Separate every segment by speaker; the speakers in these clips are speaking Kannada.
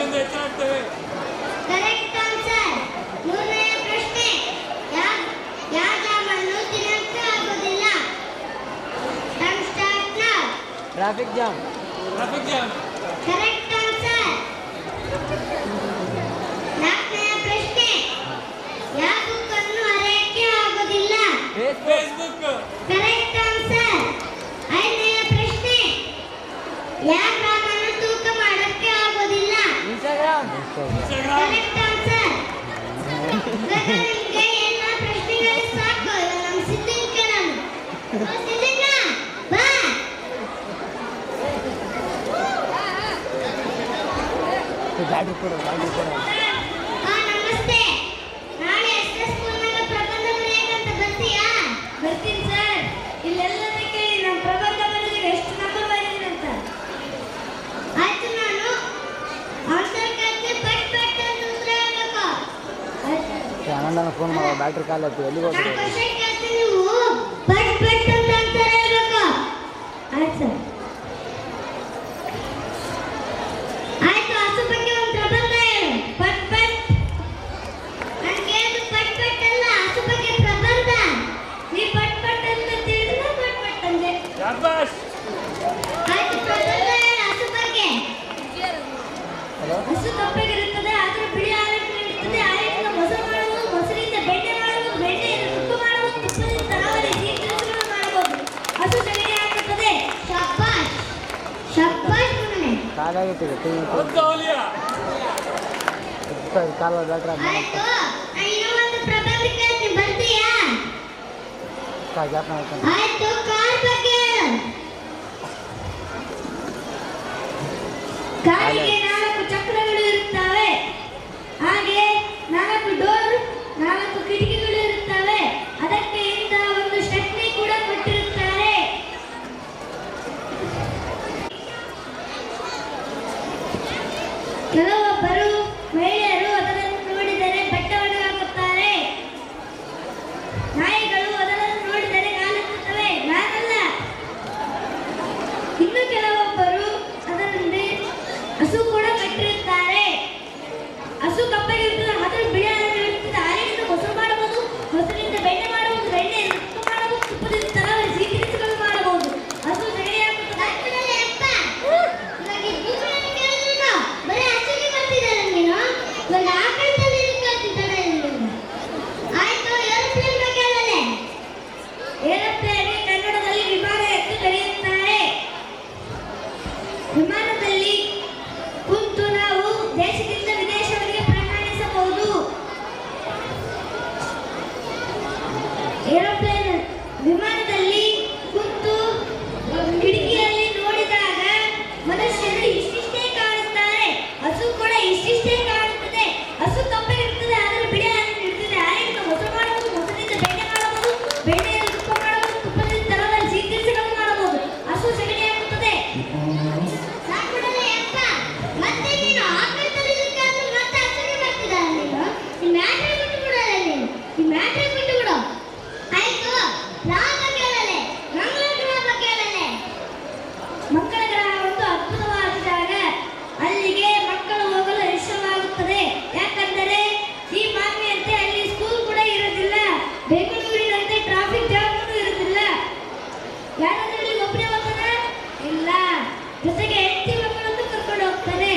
Speaker 1: ಸಂಖ್ಯೆಯಿಂದ ಹೆಚ್ಚಾಗ್ತವೆ.
Speaker 2: Correct answer. ಮೂರನೆಯ ಪ್ರಶ್ನೆ, ಯಾವ ಜಾಮನ್ನು ತಿನ್ನಕ್ಕೆ ಆಗೋದಿಲ್ಲ? Time start now.
Speaker 3: Traffic jam.
Speaker 1: Traffic jam.
Speaker 2: Correct answer. ನಾಲ್ಕನೆಯ ಪ್ರಶ್ನೆ, ಯಾವ ಬುಕ್ ಅನ್ನು ಅರೆಯಕ್ಕೆ ಆಗೋದಿಲ್ಲ?
Speaker 1: ಫೇಸ್ಬುಕ್.
Speaker 2: Correct answer. ಐದನೆಯ ಪ್ರಶ್ನೆ, ಯಾವ ಗ್ರಾಮನ್ನು ತೂಕ ಮಾಡಕ್ಕೆ ಆಗೋದಿಲ್ಲ?
Speaker 3: ಇನ್ಸ್ಟಾಗ್ರಾಮ್.
Speaker 2: Correct answer. ನಿಮಗೆ ಎಲ್ಲ ಪ್ರಶ್ನೆಗಳು ಸಾಕು. ನಮ್ಮ ಸಿದ್ಧಿನ ಕೇಳೋಣ. ಸಿದ್ಧಿನ ಬಾ.
Speaker 3: ಗಾಡಿ ಕೊಡು.
Speaker 2: ನಮಸ್ತೆ. ನಾಳೆ ಎಸ್ಎಸ್ ಸ್ಕೂಲ್ನಾಗ ಪ್ರಬಂಧ ಬರೆಯಕ್ಕಂತ ಬರ್ತೀಯಾ? ಬರ್ತೀನಿ ಸರ್. ಇಲ್ಲೆಲ್ಲದಕ್ಕೆ ನಮ್ಮ ಪ್ರಬಂಧ ಬರೆದಿಗೆ ಎಷ್ಟು ನಂಬರ್ ಬಂದಿದೆ ಅಂತ. ಆಯ್ತು, ನಾನು ಆನ್ಸರ್ ಕೇಳ್ತೀನಿ. ಪಟ್ ಅಂತ ಉತ್ತರ ಹೇಳ್ಬೇಕು.
Speaker 3: ಆನಂದನ ಫೋನ್ ಮಾಡೋ, ಬ್ಯಾಟ್ರಿ ಕಾಲ್ ಆಯ್ತು. ಎಲ್ಲಿಗೆ
Speaker 2: ನಾನು
Speaker 3: ಹೋಗ್ತೀವಿ?
Speaker 2: ಕ್ವಶನ್ ಕೇಳ್ತೀನಿ, ನೀವು ಪಟ್ ಅಂತ ಆನ್ಸರ್ ಹೇಳ್ಬೇಕು. ಆಯ್ತು ಸರ್. ಆಯ್ತು, ಹಸು ಬಗ್ಗೆ ಒಂದು ಪ್ರಬಂಧ ಹೇಳು. ಪಟ್ ನಾನು ಕೇಳಿದ್ದು ಪಟ್ ಅಲ್ಲ, ಹಸು ಬಗ್ಗೆ ಪ್ರಬಂಧ. ನೀ ಪಟ್ ಅಂತ ತಿಳಿದ್ರೆ ಪಟ್ ಅಂದೆ.
Speaker 1: ಶಾಬಾಷ್.
Speaker 2: ಆಯ್ತು, ಪ್ರಬಂಧ ಹೇಳು ಹಸು ಬಗ್ಗೆ. ಹಸು ಕಪ್ಪಗಿರುತ್ತದೆ, ಆದರೂ ಬಿಳಿ ಹಾಲನ್ನು ನೀಡುತ್ತದೆ. ಹಾಲಿನಿಂದ ಮೊಸರು ಮಾಡುವುದು, ಮೊಸರಿಂದ ಬೆಣ್ಣೆ ಮಾಡುವುದು, ಬೆಣ್ಣೆಯಿಂದ ತುಪ್ಪ ಮಾಡುವುದು, ತುಪ್ಪದಿಂದ ತರಹೇವಾರಿ ಸಿಹಿ ತಿನಿಸುಗಳನ್ನು ಮಾಡಬಹುದು. ಹಸು ಸಗಣಿ ಹಾಕುತ್ತದೆ. ಶಾಬಾಷ್ ಶಾಬಾಷ್ ಮಗನೇ.
Speaker 3: ಕಾಲಾಗಿತ್ತು.
Speaker 1: ಒದ್ದೋಲಿಯ.
Speaker 3: ಕಾಲ ಬ್ಯಾಟ್ರಿ
Speaker 2: ಆಯ್ತು, ನಾನು ಇನ್ನೂ ಒಂದು ಪ್ರಬಂಧ ಕೇಳ್ತೀನಿ. ಬರ್ತೀಯಾ?
Speaker 3: ಜಾಪ ಆಯ್ತು.
Speaker 2: ಆಯ್ತು, ಕಾರ್ ಬಗ್ಗೆ ಹೇಳು. ಕಾರಿಗೆ 4 ಚಕ್ರಗಳು ಇರುತ್ತವೆ. ಹಾಗೆ 4 ಡೋರ್, 4 ಕಿಟಕಿಗಳು ಇರುತ್ತವೆ. ಅದಕ್ಕೆ ಇಂದ ಒಂದು ಚಟ್ನಿ ಕೂಡ ಕೊಟ್ಟಿರುತ್ತಾರೆ. ಕೆಲವೊಬ್ಬರು ಮಹಿಳೆಯರು ಅದನ್ನು ನೋಡಿದರೆ ಬಟ್ಟೆಯನ್ನು ಹಾಕುತ್ತಾರೆ. ನಾಯಿಗಳು ಅದನ್ನು ನೋಡಿದರೆ ಕಾಲೆತ್ತುತ್ತವೆ. ನಾನಲ್ಲ. ಇನ್ನು ಕೆಲವೊಬ್ಬರು ಅದರಲ್ಲಿ ಹಸು ಕೂಡ ಕಟ್ಟಿರುತ್ತಾರೆ. ಹಸು ಕಪ್ಪಗಿರುತ್ತದೆ, ಅದರ ಬಿಳಿ ಹಾಲನ್ನು ಇರುತ್ತದೆ. ಹಾಲಿನಿಂದ ಮೊಸರು ಮಾಡಬಹುದು, ಮೊಸರಿನಿಂದ ಬೆಣ್ಣೆ ಮಾಡಬಹುದು, ಬೆಣ್ಣೆಯಿಂದ ತುಪ್ಪ ಮಾಡಬಹುದು, ತುಪ್ಪದಿಂದ ತರಹೇವಾರಿ ಸಿಹಿ ತಿನಿಸುಗಳು ಮಾಡಬಹುದು. ಹಸು ಸಗಣಿ ಹಾಕುತ್ತದೆ. ಬರೀ ಹಸುಗೆ ಬರ್ತಿದ್ದಾರೆ ನೀನು. ಇವಾಗ ಆಕಳದಲ್ಲಿ ಕೇಳ್ತಿದ್ದಾಳೆ ನೀನು. ಆಯ್ತು, ಏರೋಪ್ಲೇನ್ ಬಗ್ಗೆ ಹೇಳಲೆ. ಏರೋಪ್ಲೇನ್ ಕನ್ನಡದಲ್ಲಿ ವಿಮಾನ ಎಂದು ಕರೆಯುತ್ತಾರೆ. ವಿಮಾನದಲ್ಲಿ ಕುಂತು ನಾವು ದೇಶದಿಂದ ವಿದೇಶವರೆಗೆ ಪ್ರಯಾಣಿಸಬಹುದು. ಏರೋಪ್ಲೇನ್ ವಿಮಾನದಲ್ಲಿ ಕುಂತು ಕಿಟಕಿಯಲ್ಲಿ ನೋಡಿದಾಗ ಮನುಷ್ಯರು ಇಷ್ಟಿಷ್ಟೇ ಕಾಣುತ್ತಾರೆ. ಹಸು ಕೂಡ ಇಷ್ಟಿಷ್ಟೇ ಕಾಣುತ್ತದೆ. ಹಸು ಕಪ್ಪಗಿರುತ್ತದೆ, ಆದರೆ ಬಿಳಿ ಹಾಲನ್ನು ನೀಡುತ್ತದೆ. ಹಾಲಿನಿಂದ ಮೊಸರು ಮಾಡಬಹುದು, ಮೊಸರಿನಿಂದ ಬೆಣ್ಣೆ ಮಾಡಬಹುದು, ಬೆಣ್ಣೆಯಿಂದ ತುಪ್ಪ ಮಾಡಬಹುದು, ತುಪ್ಪದಿಂದ ತರಹೇವಾರಿ ಸಿಹಿ ತಿನಿಸುಗಳನ್ನು ಮಾಡಬಹುದು. ಹಸು ಸಗಣಿ ಹಾಕುತ್ತದೆ. ಮತ್ತೆ ನೀನು ಆಕಳದಲ್ಲಿ ಮತ್ತೆ ಹಸುಗೆ ಬರ್ತಿದ್ದಾಳೆ ನೀನು. ಈ ಮ್ಯಾಟ್ರಿ ಬಿಟ್ಟು ಬಿಡಲ್ಲ ನೀನು. ಈ ಮ್ಯಾಟ್ರಿ ಬಿಟ್ಟು ಬಿಡು. ಆಯ್ತು, ಗ್ರಹ ಬಗ್ಗೆ ಹೇಳಲೆ. ಮಂಗಳ ಗ್ರಹ ಬಗ್ಗೆ ಹೇಳಲೆ. ಮಂಗಳ ಗ್ರಹ ಒಂದು ಅದ್ಭುತವಾದ ಜಾಗ. ಅಲ್ಲಿಗೆ ಮಕ್ಕಳು ಹೋಗಲು ಇಷ್ಟವಾಗುತ್ತದೆ. ಯಾಕಂದರೆ ಈ ಮಾನ್ಯತೆ ಅಲ್ಲಿ ಸ್ಕೂಲ್ ಕೂಡ ಇರೋದಿಲ್ಲ. ಬೆಂಗಳೂರಿನಂತೆ ಟ್ರಾಫಿಕ್ ಜಾಮ್ ಇರೋದಿಲ್ಲ. ಯಾರಾದ್ರೂ ಇಲ್ಲಿ ಒಬ್ಬನೇ ಹೋಗ್ತಾನ? ಇಲ್ಲ. ಜೊತೆಗೆ ಹೆಂಡತಿ ಮಕ್ಕಳನ್ನು ಕರ್ಕೊಂಡು ಹೋಗ್ತಾನೆ.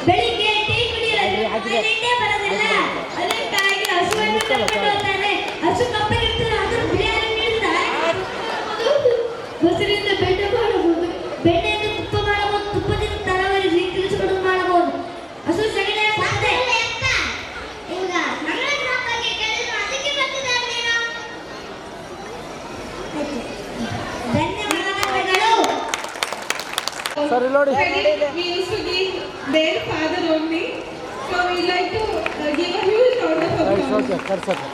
Speaker 2: ಬೆಳಿಗ್ಗೆ ಟೀ ಕುಡಿಯಲು ಬರೋದಿಲ್ಲ. ಅದಕ್ಕಾಗಿ ಹಸುವನ್ನು ಕರ್ಕೊಂಡು ಹೋಗ್ತಾನೆ. ಹಸು ಕಪ್ಪಗಿರ್ತದೆ, ಅದರ ಬಿಳಿ ಹಾಲನ್ನು ನೀಡುತ್ತದೆ. ಮೊಸರಿಂದ ಬೆಣ್ಣೆ ಮಾಡಬಹುದು, ಬೆಣ್ಣೆಯಿಂದ ತುಪ್ಪ ಮಾಡಬಹುದು, ತುಪ್ಪದಿಂದ ತರಹೇವಾರಿ ಸಿಹಿ ತಿನಿಸುಗಳನ್ನು ಮಾಡಬಹುದು. ಹಸು ಸಗಣಿ ಹಾಕುತ್ತದೆ. ಈಗ ಮಂಗಳ ಗ್ರಹ ಬಗ್ಗೆ ಕೇಳಿದ್ರು, ಅದಕ್ಕೆ ಬರ್ತಿದ್ದಾರೆ ನೀನು. ಧನ್ಯವಾದಗಳು.
Speaker 3: ಸರಿ ನೋಡಿ.
Speaker 4: We used to give their father only, so we like to give a huge round of applause.
Speaker 3: Okay, ಕರ್ಸಕ್ಕೆ.